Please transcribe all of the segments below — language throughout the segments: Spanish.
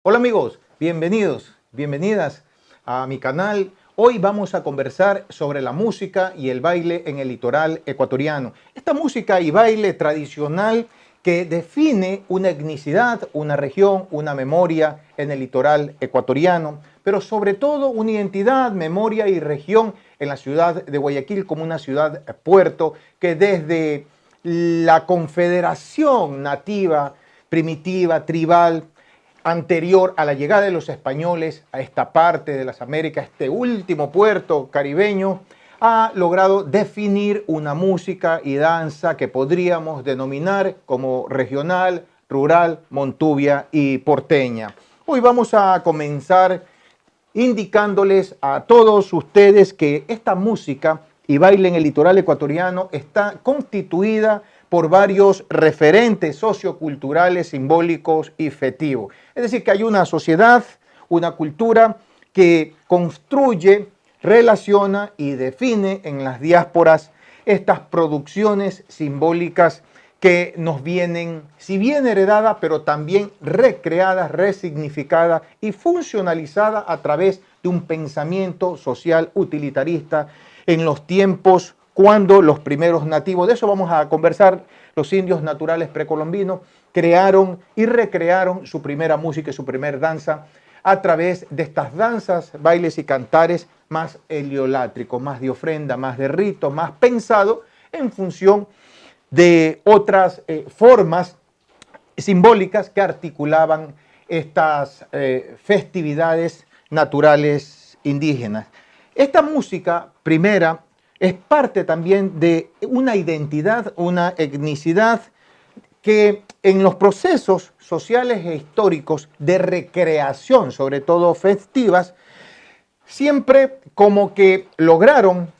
Hola amigos, bienvenidos, bienvenidas a mi canal. Hoy vamos a conversar sobre la música y el baile en el litoral ecuatoriano. Esta música y baile tradicional que define una etnicidad, una región, una memoria en el litoral ecuatoriano, pero sobre todo una identidad, memoria y región en la ciudad de Guayaquil como una ciudad puerto que desde la confederación nativa, primitiva, tribal, anterior a la llegada de los españoles a esta parte de las Américas, este último puerto caribeño, ha logrado definir una música y danza que podríamos denominar como regional, rural, montuvia y porteña. Hoy vamos a comenzar indicándoles a todos ustedes que esta música y baile en el litoral ecuatoriano está constituida por varios referentes socioculturales, simbólicos y festivos. Es decir, que hay una sociedad, una cultura que construye, relaciona y define en las diásporas estas producciones simbólicas que nos vienen, si bien heredadas, pero también recreadas, resignificadas y funcionalizadas a través de un pensamiento social utilitarista en los tiempos cuando los primeros nativos, de eso vamos a conversar, los indios naturales precolombinos, crearon y recrearon su primera música y su primera danza a través de estas danzas, bailes y cantares más heliolátricos, más de ofrenda, más de rito, más pensado en función de otras formas simbólicas que articulaban estas festividades naturales indígenas. Esta música primera es parte también de una identidad, una etnicidad que en los procesos sociales e históricos de recreación, sobre todo festivas, siempre como que lograron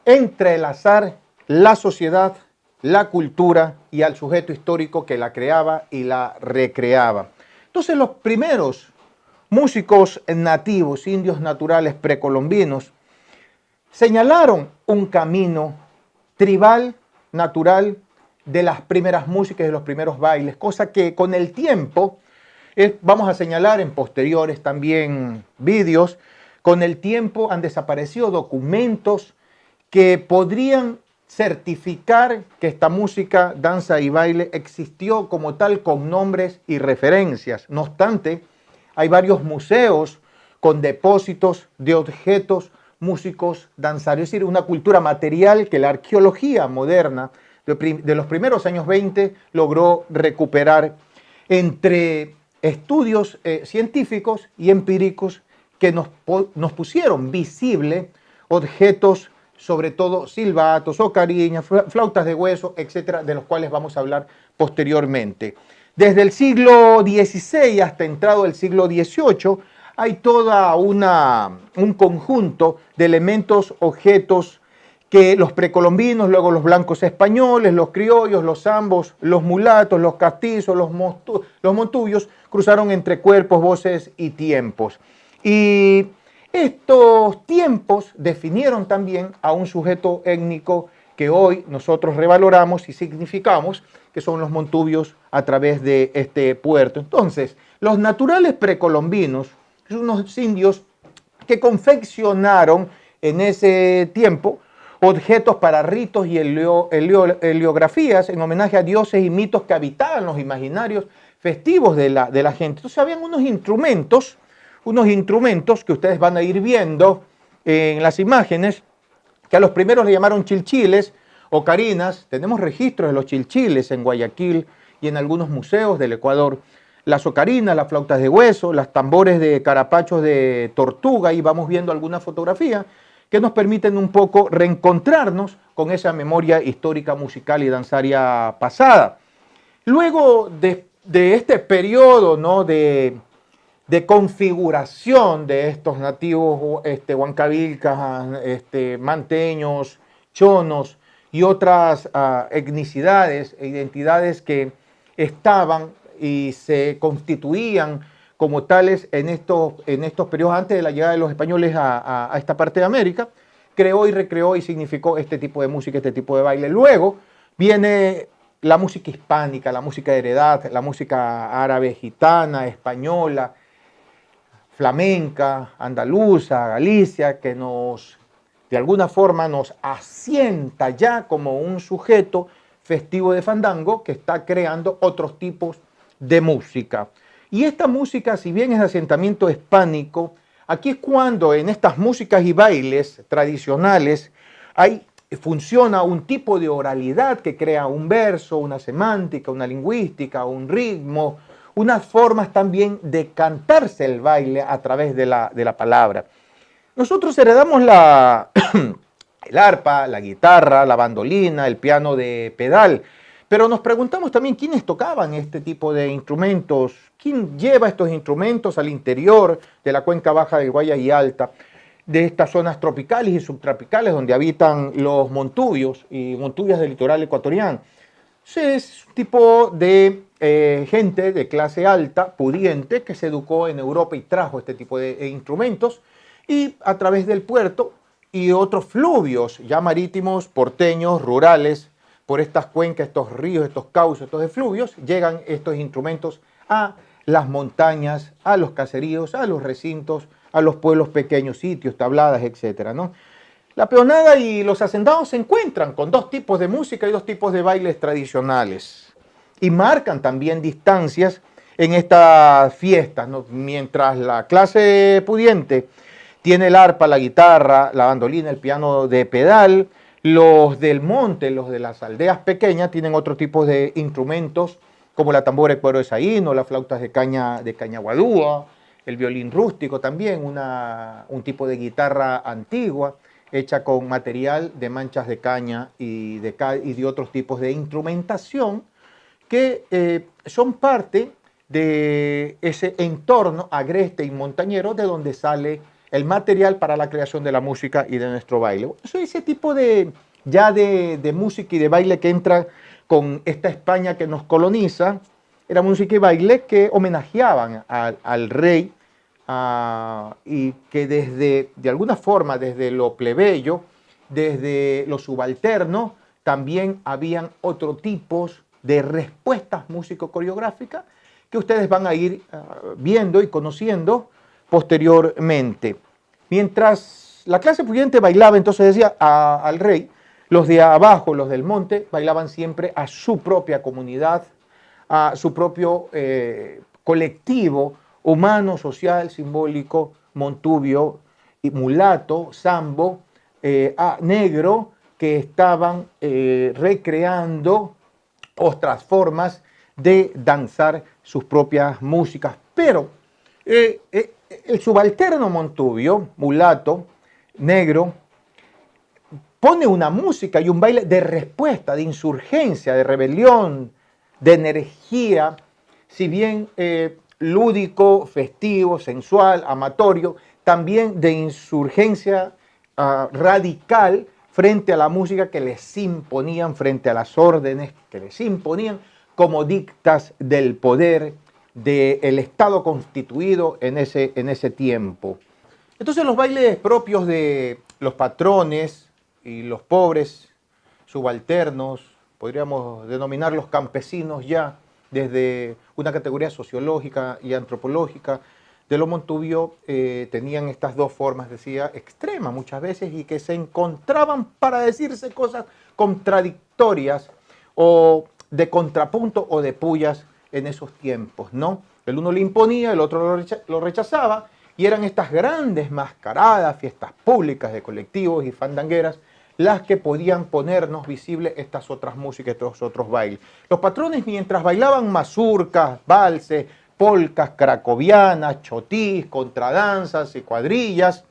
entrelazar la sociedad, la cultura y al sujeto histórico que la creaba y la recreaba. Entonces los primeros músicos nativos, indios naturales precolombinos, señalaron un camino tribal, natural, de las primeras músicas y de los primeros bailes, cosa que con el tiempo, vamos a señalar en posteriores también vídeos, con el tiempo han desaparecido documentos que podrían certificar que esta música, danza y baile existió como tal con nombres y referencias. No obstante, hay varios museos con depósitos de objetos músicos danzarios, es decir, una cultura material que la arqueología moderna de los primeros años 20 logró recuperar entre estudios científicos y empíricos que nos pusieron visible objetos, sobre todo silbatos, ocarinas, flautas de hueso, etcétera, de los cuales vamos a hablar posteriormente. Desde el siglo XVI hasta entrado el siglo XVIII, hay toda un conjunto de elementos, objetos que los precolombinos, luego los blancos españoles, los criollos, los zambos, los mulatos, los castizos, los montubios, cruzaron entre cuerpos, voces y tiempos. Y estos tiempos definieron también a un sujeto étnico que hoy nosotros revaloramos y significamos, que son los montubios a través de este puerto. Entonces, los naturales precolombinos, son unos indios que confeccionaron en ese tiempo objetos para ritos y heliografías en homenaje a dioses y mitos que habitaban los imaginarios festivos de la gente. Entonces habían unos instrumentos que ustedes van a ir viendo en las imágenes, que a los primeros le llamaron chilchiles o carinas. Tenemos registros de los chilchiles en Guayaquil y en algunos museos del Ecuador. Las ocarinas, las flautas de hueso, las tambores de carapachos de tortuga, y vamos viendo alguna fotografía que nos permiten un poco reencontrarnos con esa memoria histórica, musical y danzaria pasada. Luego de este periodo, ¿no?, de configuración de estos nativos huancavilcas, manteños, chonos y otras etnicidades e identidades que estaban y se constituían como tales en estos periodos antes de la llegada de los españoles a esta parte de América, creó y recreó y significó este tipo de música, este tipo de baile. Luego viene la música hispánica, la música de heredad, la música árabe, gitana, española, flamenca, andaluza, Galicia, que de alguna forma nos asienta ya como un sujeto festivo de fandango que está creando otros tipos de música. Y esta música, si bien es de asentamiento hispánico, aquí es cuando en estas músicas y bailes tradicionales funciona un tipo de oralidad que crea un verso, una semántica, una lingüística, un ritmo, unas formas también de cantarse el baile a través de la palabra. Nosotros heredamos el arpa, la guitarra, la bandolina, el piano de pedal, pero nos preguntamos también quiénes tocaban este tipo de instrumentos, quién lleva estos instrumentos al interior de la cuenca baja del Guayas y Alta, de estas zonas tropicales y subtropicales donde habitan los montubios y montubias del litoral ecuatoriano. Es un tipo de gente de clase alta, pudiente, que se educó en Europa y trajo este tipo de instrumentos, y a través del puerto y otros fluvios ya marítimos, porteños, rurales, por estas cuencas, estos ríos, estos cauces, estos efluvios, llegan estos instrumentos a las montañas, a los caseríos, a los recintos, a los pueblos pequeños, sitios, tabladas, etc., ¿no? La peonada y los hacendados se encuentran con dos tipos de música y dos tipos de bailes tradicionales y marcan también distancias en estas fiestas, ¿no? Mientras la clase pudiente tiene el arpa, la guitarra, la bandolina, el piano de pedal, los del monte, los de las aldeas pequeñas tienen otro tipo de instrumentos como la tambora de cuero de saíno, las flautas de caña guadúa, el violín rústico también, un tipo de guitarra antigua hecha con material de manchas de caña y de otros tipos de instrumentación que son parte de ese entorno agreste y montañero de donde sale el material para la creación de la música y de nuestro baile. Ese tipo de música y de baile que entra con esta España que nos coloniza, era música y baile que homenajeaban al rey, y que de alguna forma, desde lo plebeyo, desde lo subalterno, también habían otros tipos de respuestas músico-coreográficas que ustedes van a ir viendo y conociendo posteriormente. Mientras la clase pudiente bailaba, entonces decía al rey, los de abajo, los del monte, bailaban siempre a su propia comunidad, a su propio colectivo humano, social, simbólico, montubio, y mulato, sambo, negro, que estaban recreando otras formas de danzar sus propias músicas. Pero el subalterno montubio, mulato, negro, pone una música y un baile de respuesta, de insurgencia, de rebelión, de energía, si bien lúdico, festivo, sensual, amatorio, también de insurgencia radical frente a la música que les imponían, frente a las órdenes que les imponían como dictas del poder del Estado constituido en ese tiempo. Entonces los bailes propios de los patrones y los pobres subalternos, podríamos denominarlos campesinos ya, desde una categoría sociológica y antropológica de lo montubio, tenían estas dos formas, decía, extremas muchas veces, y que se encontraban para decirse cosas contradictorias o de contrapunto o de pullas en esos tiempos, ¿no? El uno le imponía, el otro lo rechazaba, y eran estas grandes mascaradas, fiestas públicas de colectivos y fandangueras, las que podían ponernos visibles estas otras músicas, estos otros bailes. Los patrones, mientras bailaban mazurcas, valses, polcas cracovianas, chotís, contradanzas y cuadrillas,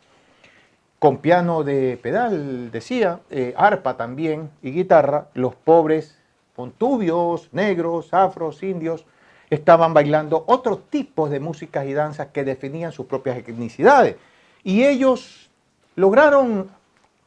con piano de pedal, decía, arpa también y guitarra, los pobres montubios, negros, afros, indios, estaban bailando otros tipos de músicas y danzas que definían sus propias etnicidades. Y ellos lograron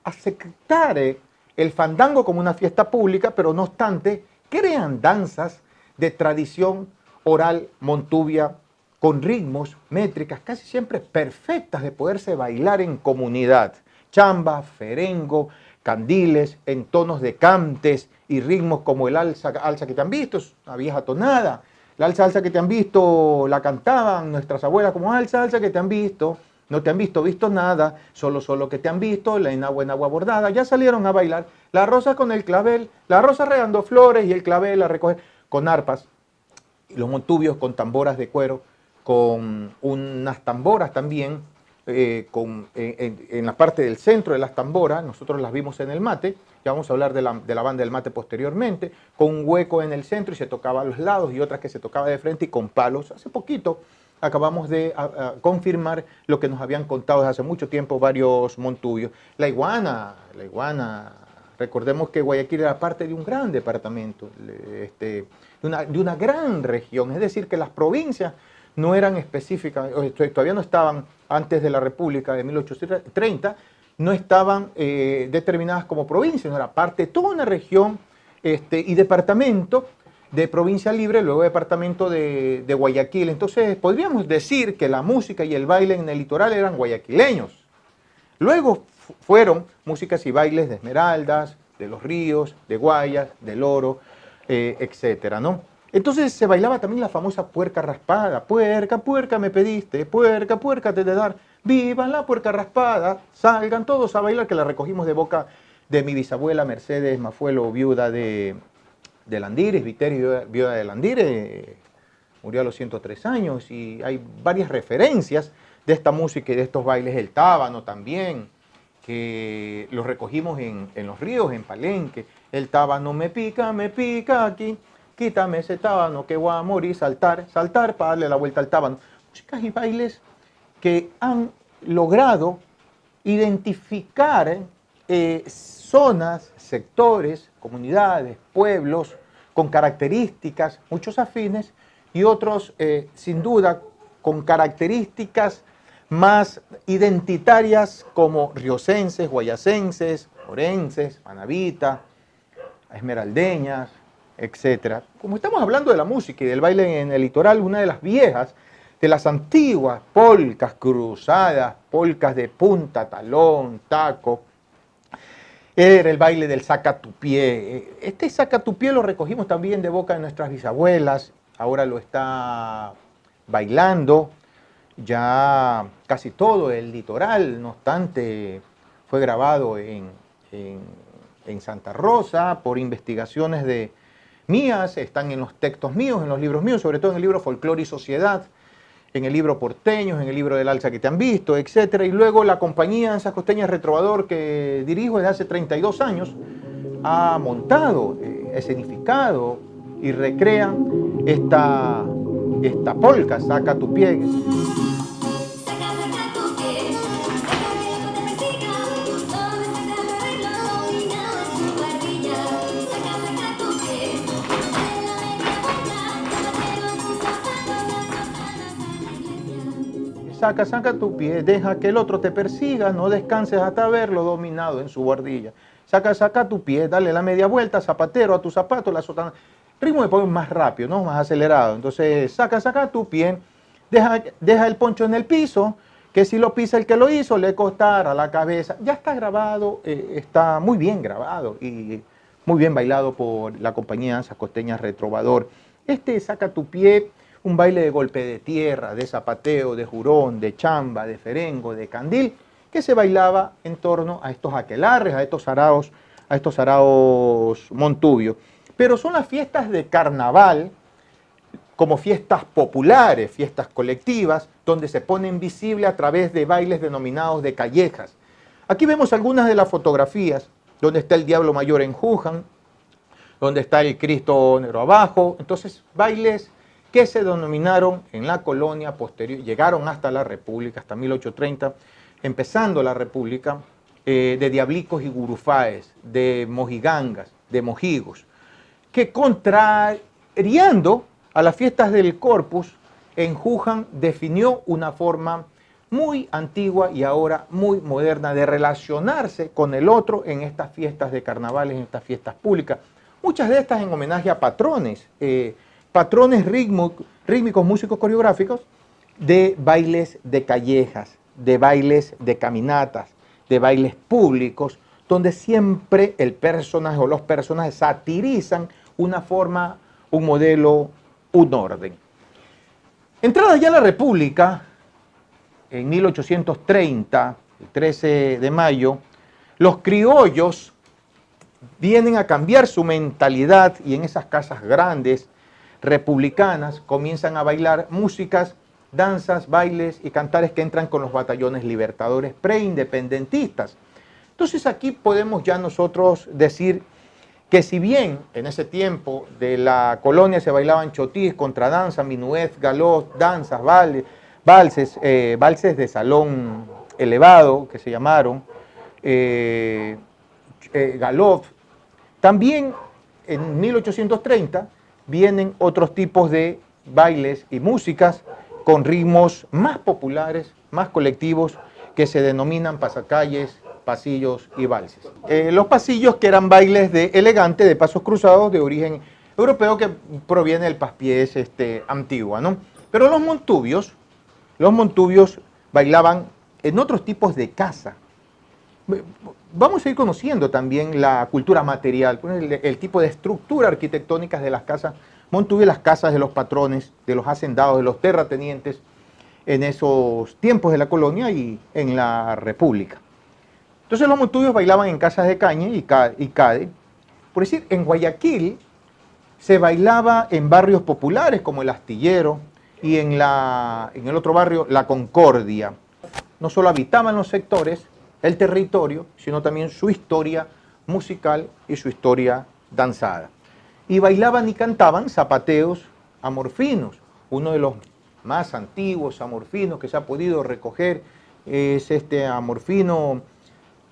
aceptar el fandango como una fiesta pública, pero no obstante, crean danzas de tradición oral montubia con ritmos, métricas casi siempre perfectas de poderse bailar en comunidad. Chamba, ferengo, candiles, en tonos de cantes y ritmos como el alza que te han visto, es una vieja tonada, La salsa que te han visto la cantaban nuestras abuelas como, la salsa que te han visto, no te han visto nada, solo que te han visto, la en agua bordada. Ya salieron a bailar la rosa con el clavel, la rosa regando flores y el clavel la recoge con arpas, y los montubios con tamboras de cuero, con unas tamboras también, en la parte del centro de las tamboras, nosotros las vimos en el mate, ya vamos a hablar de la banda del mate posteriormente, con un hueco en el centro y se tocaba a los lados y otras que se tocaba de frente y con palos. Hace poquito acabamos de confirmar lo que nos habían contado desde hace mucho tiempo varios montubios. La iguana, recordemos que Guayaquil era parte de un gran departamento, de una gran región, es decir, que las provincias no eran específicas, todavía no estaban, antes de la República de 1830, no estaban determinadas como provincias, no era parte de toda una región y departamento de provincia libre, luego departamento de Guayaquil. Entonces podríamos decir que la música y el baile en el litoral eran guayaquileños. Luego fueron músicas y bailes de Esmeraldas, de Los Ríos, de Guayas, del Oro, etcétera, ¿no? Entonces se bailaba también la famosa puerca raspada. Puerca, puerca me pediste, puerca, puerca te de dar. Viva la puerca raspada, salgan todos a bailar, que la recogimos de boca de mi bisabuela Mercedes Mafuelo, viuda de Landires, Viterio, viuda de Landires, murió a los 103 años, y hay varias referencias de esta música y de estos bailes. El tábano también, que los recogimos en Los Ríos, en Palenque. El tábano me pica aquí. Quítame ese tábano que voy a morir, saltar para darle la vuelta al tábano. Músicas y bailes que han logrado identificar zonas, sectores, comunidades, pueblos con características, muchos afines y otros sin duda con características más identitarias como riocenses, guayacenses, orenses, manabitas, esmeraldeñas, etcétera. Como estamos hablando de la música y del baile en el litoral, una de las viejas, de las antiguas polcas cruzadas, polcas de punta, talón, taco, era el baile del sacatupié. Este sacatupié lo recogimos también de boca de nuestras bisabuelas, ahora lo está bailando ya casi todo el litoral, no obstante fue grabado en Santa Rosa por investigaciones mías, están en los textos míos, en los libros míos, sobre todo en el libro Folclore y Sociedad, en el libro Porteños, en el libro del Alza que te han visto, etc. Y luego la compañía Danzas Costeñas Retrovador, que dirijo desde hace 32 años, ha montado, escenificado y recrea esta polca, Saca tu pie. Saca tu pie, deja que el otro te persiga, no descanses hasta verlo dominado en su bordilla. Saca tu pie, dale la media vuelta, zapatero a tu zapato, la sotana. Ritmo de poner más rápido, ¿no? Más acelerado. Entonces, saca tu pie, deja el poncho en el piso, que si lo pisa el que lo hizo, le costará la cabeza. Ya está grabado, está muy bien grabado y muy bien bailado por la compañía Danzas Costeñas Retrovador. Saca tu pie, un baile de golpe de tierra, de zapateo, de jurón, de chamba, de ferengo, de candil, que se bailaba en torno a estos aquelarres, a estos araos montubios. Pero son las fiestas de carnaval, como fiestas populares, fiestas colectivas, donde se ponen visibles a través de bailes denominados de callejas. Aquí vemos algunas de las fotografías, donde está el Diablo Mayor en Juján, donde está el Cristo Negro abajo. Entonces, bailes que se denominaron en la colonia posterior, llegaron hasta la República, hasta 1830, empezando la República, de diablicos y gurufáes, de mojigangas, de mojigos, que contrariando a las fiestas del Corpus, en Juján definió una forma muy antigua y ahora muy moderna de relacionarse con el otro en estas fiestas de carnavales, en estas fiestas públicas. Muchas de estas en homenaje a patrones, patrones rítmicos, músicos coreográficos, de bailes de callejas, de bailes de caminatas, de bailes públicos, donde siempre el personaje o los personajes satirizan una forma, un modelo un orden. Entrada ya la República, en 1830, el 13 de mayo, los criollos vienen a cambiar su mentalidad y en esas casas grandes, republicanas, comienzan a bailar músicas, danzas, bailes y cantares que entran con los batallones libertadores preindependentistas. Entonces aquí podemos ya nosotros decir que si bien en ese tiempo de la colonia se bailaban chotís, contradanza, minuet, galop, danzas, valses de salón elevado que se llamaron, galop, también en 1830 vienen otros tipos de bailes y músicas con ritmos más populares, más colectivos, que se denominan pasacalles, pasillos y valses. Los pasillos, que eran bailes de elegante, de pasos cruzados, de origen europeo, que proviene del paspiés antigua, ¿no? Pero los montubios bailaban en otros tipos de casa. Vamos a ir conociendo también la cultura material, el tipo de estructura arquitectónica de las casas montubias, las casas de los patrones, de los hacendados, de los terratenientes en esos tiempos de la colonia y en la República. Entonces los montubios bailaban en casas de caña y cade. Por decir, en Guayaquil se bailaba en barrios populares como el Astillero y en el otro barrio, La Concordia. No solo habitaban los sectores, el territorio, sino también su historia musical y su historia danzada. Y bailaban y cantaban zapateos amorfinos. Uno de los más antiguos amorfinos que se ha podido recoger es este amorfino.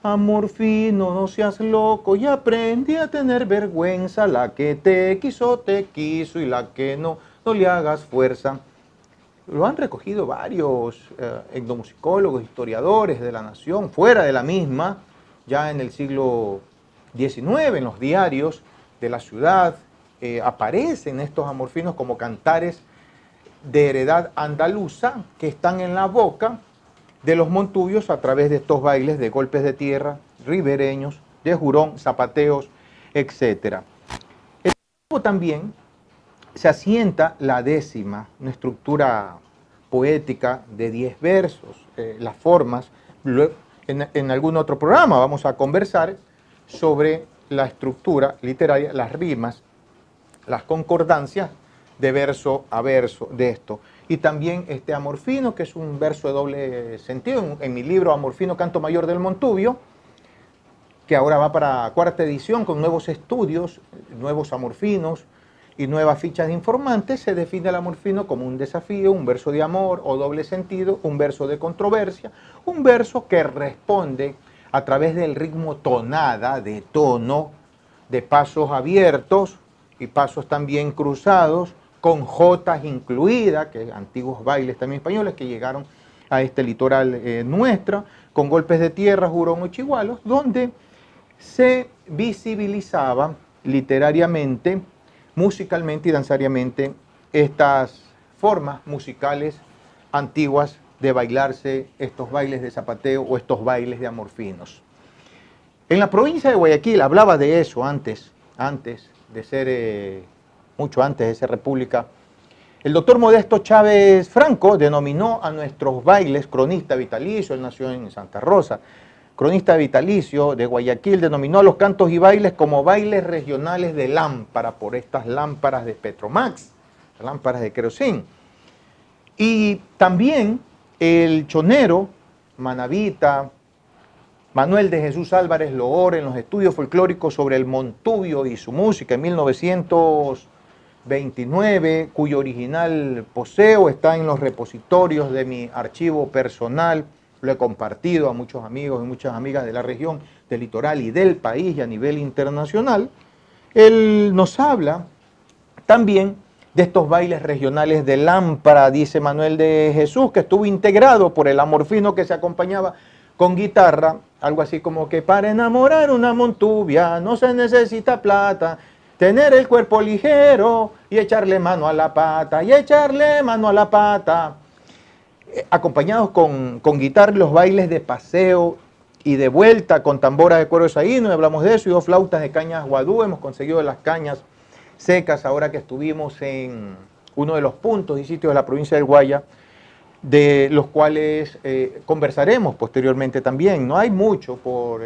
Amorfino, no seas loco y aprendí a tener vergüenza. La que te quiso y la que no le hagas fuerza. Lo han recogido varios etnomusicólogos, historiadores de la nación, fuera de la misma, ya en el siglo XIX, en los diarios de la ciudad, aparecen estos amorfinos como cantares de heredad andaluza que están en la boca de los montubios a través de estos bailes de golpes de tierra, ribereños, de jurón, zapateos, etc. El tiempo también se asienta la décima, una estructura poética de 10 versos, las formas. En algún otro programa vamos a conversar sobre la estructura literaria, las rimas, las concordancias de verso a verso de esto. Y también este amorfino, que es un verso de doble sentido. En mi libro Amorfino, Canto Mayor del Montubio, que ahora va para cuarta edición con nuevos estudios, nuevos amorfinos y nuevas fichas de informantes, se define el amorfino como un desafío, un verso de amor o doble sentido, un verso de controversia, un verso que responde a través del ritmo tonada, de tono, de pasos abiertos y pasos también cruzados, con jotas incluidas, que antiguos bailes también españoles que llegaron a este litoral nuestro, con golpes de tierra, jurón o chigualos, donde se visibilizaba literariamente, musicalmente y danzariamente estas formas musicales antiguas de bailarse estos bailes de zapateo o estos bailes de amorfinos. En la provincia de Guayaquil, hablaba de eso antes de ser, mucho antes de ser república, el doctor Modesto Chávez Franco denominó a nuestros bailes cronista vitalicio. Él nació en Santa Rosa, cronista vitalicio de Guayaquil, denominó a los cantos y bailes como bailes regionales de lámpara, por estas lámparas de Petromax, lámparas de querosín. Y también el chonero, manavita, Manuel de Jesús Álvarez Loor, en los estudios folclóricos sobre el montubio y su música en 1929, cuyo original poseo está en los repositorios de mi archivo personal. Lo he compartido a muchos amigos y muchas amigas de la región, del litoral y del país y a nivel internacional. Él nos habla también de estos bailes regionales de lámpara, dice Manuel de Jesús, que estuvo integrado por el amorfino que se acompañaba con guitarra, algo así como que para enamorar una montubia no se necesita plata, tener el cuerpo ligero y echarle mano a la pata, y echarle mano a la pata. Acompañados con guitarra, los bailes de paseo y de vuelta con tamboras de cuero de saíno, hablamos de eso, y 2 flautas de cañas guadú. Hemos conseguido las cañas secas ahora que estuvimos en uno de los puntos y sitios de la provincia del Guaya, de los cuales conversaremos posteriormente también. No hay mucho por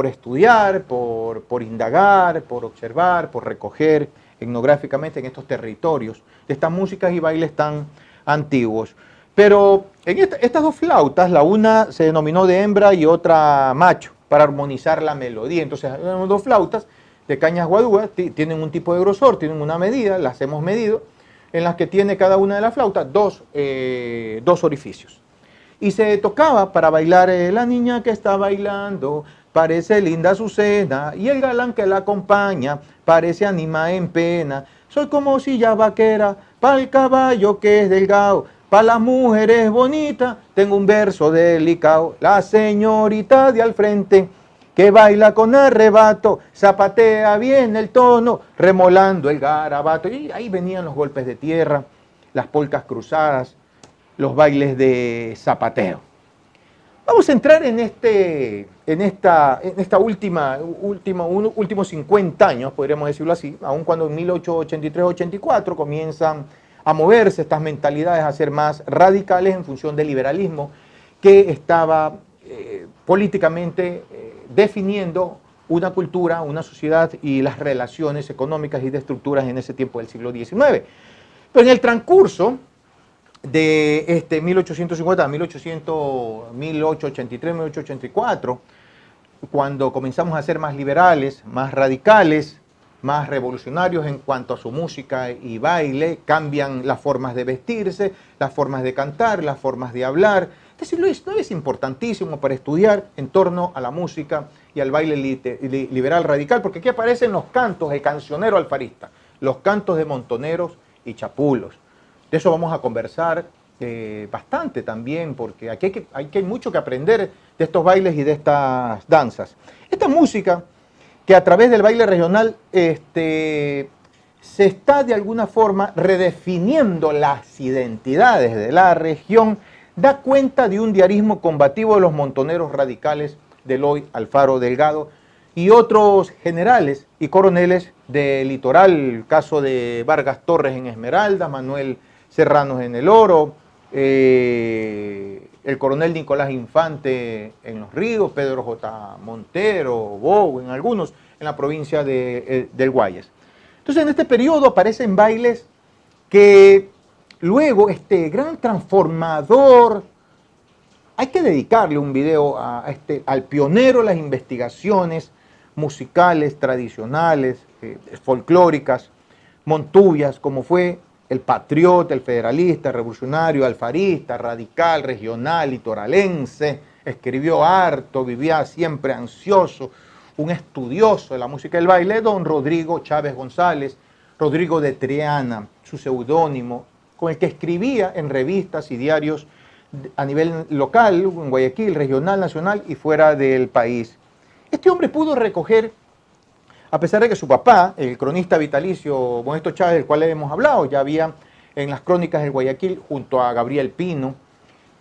estudiar, por indagar, por observar, por recoger etnográficamente en estos territorios de estas músicas y bailes tan antiguos. Pero en estas dos flautas, la una se denominó de hembra y otra macho, para armonizar la melodía. Entonces, dos flautas de cañas guadúas tienen un tipo de grosor, tienen una medida, las hemos medido, en las que tiene cada una de las flautas dos orificios. Y se tocaba para bailar la niña que está bailando, parece linda Azucena, y el galán que la acompaña, parece anima en pena. Soy como silla vaquera, pa'l caballo que es delgado, pa' las mujeres bonitas, tengo un verso delicado. La señorita de al frente, que baila con arrebato, zapatea bien el tono, remolando el garabato. Y ahí venían los golpes de tierra, las polcas cruzadas, los bailes de zapateo. Vamos a entrar en esta últimos 50 años, podríamos decirlo así, aun cuando en 1883-84 comienzan a moverse estas mentalidades a ser más radicales en función del liberalismo que estaba políticamente definiendo una cultura, una sociedad y las relaciones económicas y de estructuras en ese tiempo del siglo XIX. Pero en el transcurso de 1850 a 1883, 1884, cuando comenzamos a ser más liberales, más radicales, más revolucionarios en cuanto a su música y baile, cambian las formas de vestirse, las formas de cantar, las formas de hablar. Este siglo XIX es importantísimo para estudiar en torno a la música y al baile liberal radical, porque aquí aparecen los cantos, el cancionero alfarista, los cantos de montoneros y chapulos. De eso vamos a conversar bastante también, porque aquí hay mucho que aprender de estos bailes y de estas danzas. Esta música, que a través del baile regional se está de alguna forma redefiniendo las identidades de la región, da cuenta de un diarismo combativo de los montoneros radicales de Eloy Alfaro Delgado y otros generales y coroneles del litoral, el caso de Vargas Torres en Esmeralda, Manuel Serrano en El Oro, el coronel Nicolás Infante en Los Ríos, Pedro J. Montero, Bou, en algunos, en la provincia del Guayas. Entonces, en este periodo aparecen bailes que luego este gran transformador, hay que dedicarle un video al pionero de las investigaciones musicales, tradicionales, folclóricas, montuvias, como fue el patriota, el federalista, el revolucionario, alfarista, radical, regional, litoralense, escribió harto, vivía siempre ansioso, un estudioso de la música del baile, don Rodrigo Chávez González, Rodrigo de Triana, su seudónimo, con el que escribía en revistas y diarios a nivel local, en Guayaquil, regional, nacional y fuera del país. Este hombre pudo recoger, a pesar de que su papá, el cronista vitalicio Modesto Chávez, del cual hemos hablado, ya había en las crónicas del Guayaquil, junto a Gabriel Pino,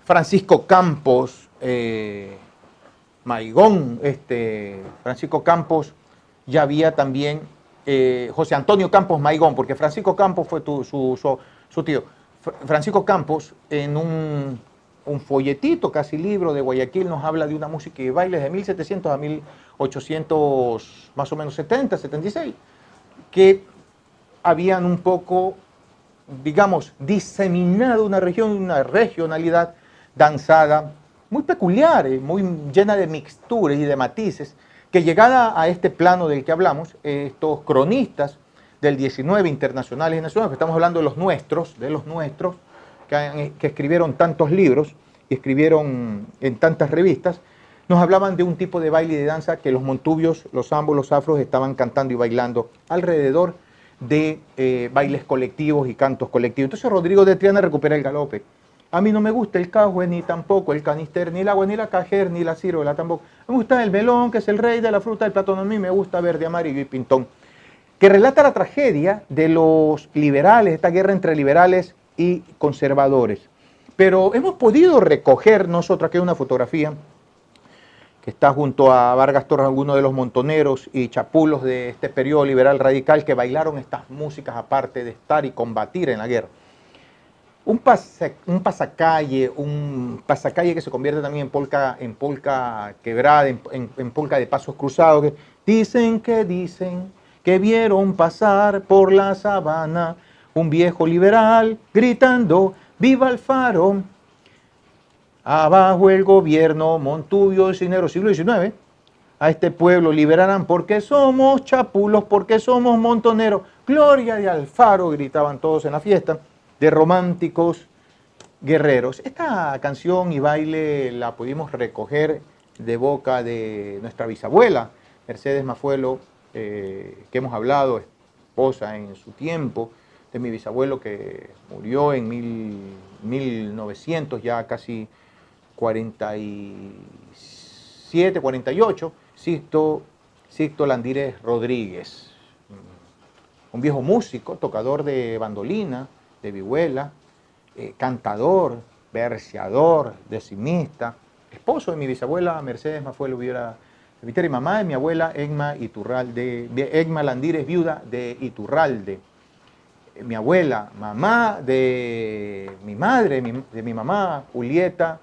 Francisco Campos, Maigón, Francisco Campos, ya había también José Antonio Campos Maigón, porque Francisco Campos fue su tío. Francisco Campos, en un folletito, casi libro de Guayaquil, nos habla de una música y baile de 1700 a 1800, más o menos 70, 76, que habían un poco, digamos, diseminado una región, una regionalidad danzada muy peculiar, muy llena de mixturas y de matices, que llegada a este plano del que hablamos, estos cronistas del 19, internacionales y nacionales, estamos hablando de los nuestros, que escribieron tantos libros y escribieron en tantas revistas, nos hablaban de un tipo de baile y de danza que los montubios, los ambos, los afros estaban cantando y bailando alrededor de bailes colectivos y cantos colectivos. Entonces Rodrigo de Triana recupera el galope. A mí no me gusta el cajue, ni tampoco el canister, ni el agua, ni la cajer, ni la ciruela tampoco. Me gusta el melón, que es el rey de la fruta del plátano. A mí me gusta verde, amarillo y pintón. Que relata la tragedia de los liberales, esta guerra entre liberales y conservadores. Pero hemos podido recoger nosotros, aquí hay una fotografía Está junto a Vargas Torres, algunos de los montoneros y chapulos de este periodo liberal radical que bailaron estas músicas aparte de estar y combatir en la guerra. Un pasacalle que se convierte también en polca quebrada, en polca de pasos cruzados. Que dicen que vieron pasar por la sabana un viejo liberal gritando ¡Viva Alfaro! Abajo el gobierno, Montubio, Cisneros, siglo XIX. A este pueblo liberarán porque somos chapulos, porque somos montoneros. Gloria de Alfaro, gritaban todos en la fiesta, de románticos guerreros. Esta canción y baile la pudimos recoger de boca de nuestra bisabuela, Mercedes Mafuelo, que hemos hablado, esposa en su tiempo, de mi bisabuelo que murió en 1900, ya casi 47, 48, Sixto Landírez Rodríguez, un viejo músico, tocador de bandolina, de vihuela, cantador, verseador, decimista, esposo de mi bisabuela Mercedes Mafuelo Viteri, y mamá de mi abuela Egma Landírez, viuda de Iturralde. Mi abuela, mamá de mi madre, de mi mamá, Julieta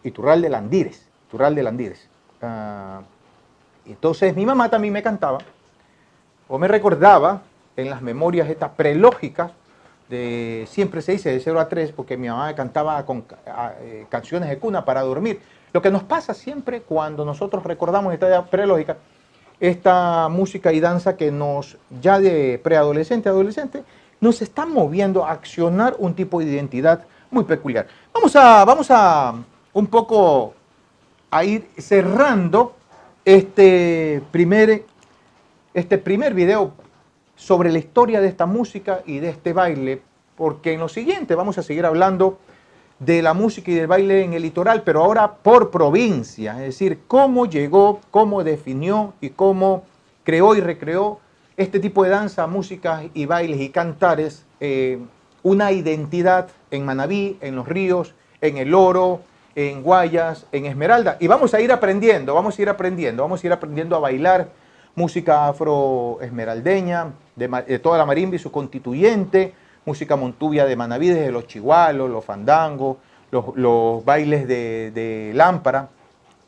Iturralde Landírez. Entonces mi mamá también me cantaba, o me recordaba en las memorias estas prelógicas, siempre se dice de 0 a 3, porque mi mamá me cantaba con canciones de cuna para dormir. Lo que nos pasa siempre cuando nosotros recordamos esta edad prelógica, esta música y danza que ya de preadolescente a adolescente, nos están moviendo a accionar un tipo de identidad muy peculiar. Vamos a un poco a ir cerrando este primer video sobre la historia de esta música y de este baile, porque en lo siguiente vamos a seguir hablando de la música y del baile en el litoral, pero ahora por provincia, es decir, cómo llegó, cómo definió y cómo creó y recreó este tipo de danza, música y bailes y cantares, una identidad en Manabí, en Los Ríos, en El Oro, en Guayas, en Esmeralda. Y vamos a ir aprendiendo a bailar música afroesmeraldeña, de toda la marimba y su constituyente, música montubia de Manabí, desde los chigualos, los fandangos, los bailes de lámpara,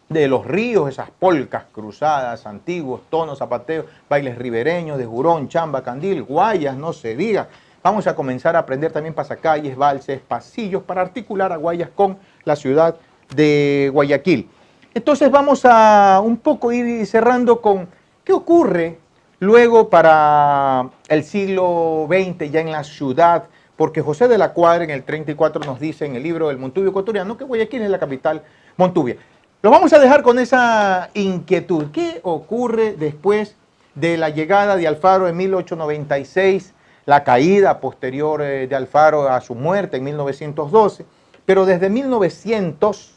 de Los Ríos, esas polcas cruzadas, antiguos, tonos, zapateos, bailes ribereños, de Jurón, Chamba, Candil, Guayas, no se diga. Vamos a comenzar a aprender también pasacalles, valses, pasillos, para articular a Guayas con la ciudad de Guayaquil. Entonces vamos a un poco ir cerrando con qué ocurre luego para el siglo XX ya en la ciudad, porque José de la Cuadra en el 34 nos dice en el libro del Montubio ecuatoriano que Guayaquil es la capital montubia. Lo vamos a dejar con esa inquietud. ¿Qué ocurre después de la llegada de Alfaro en 1896, la caída posterior de Alfaro a su muerte en 1912, pero desde 1900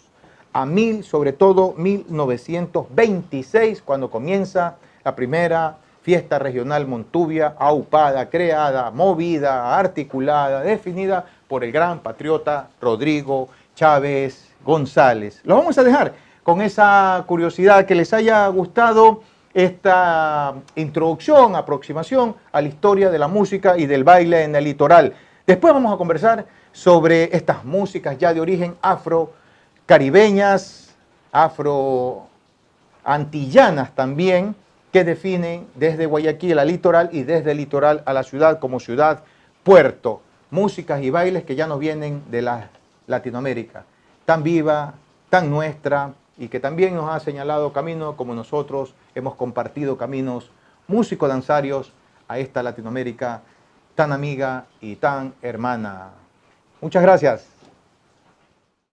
a sobre todo 1926, cuando comienza la primera fiesta regional montubia, aupada, creada, movida, articulada, definida por el gran patriota Rodrigo Chávez González? Lo vamos a dejar con esa curiosidad, que les haya gustado esta introducción, aproximación a la historia de la música y del baile en el litoral. Después vamos a conversar sobre estas músicas ya de origen afro-caribeñas, afro-antillanas también, que definen desde Guayaquil al litoral y desde el litoral a la ciudad como ciudad puerto. Músicas y bailes que ya nos vienen de la Latinoamérica, tan viva, tan nuestra, y que también nos ha señalado camino, como nosotros hemos compartido caminos músico-danzarios a esta Latinoamérica tan amiga y tan hermana. Muchas gracias.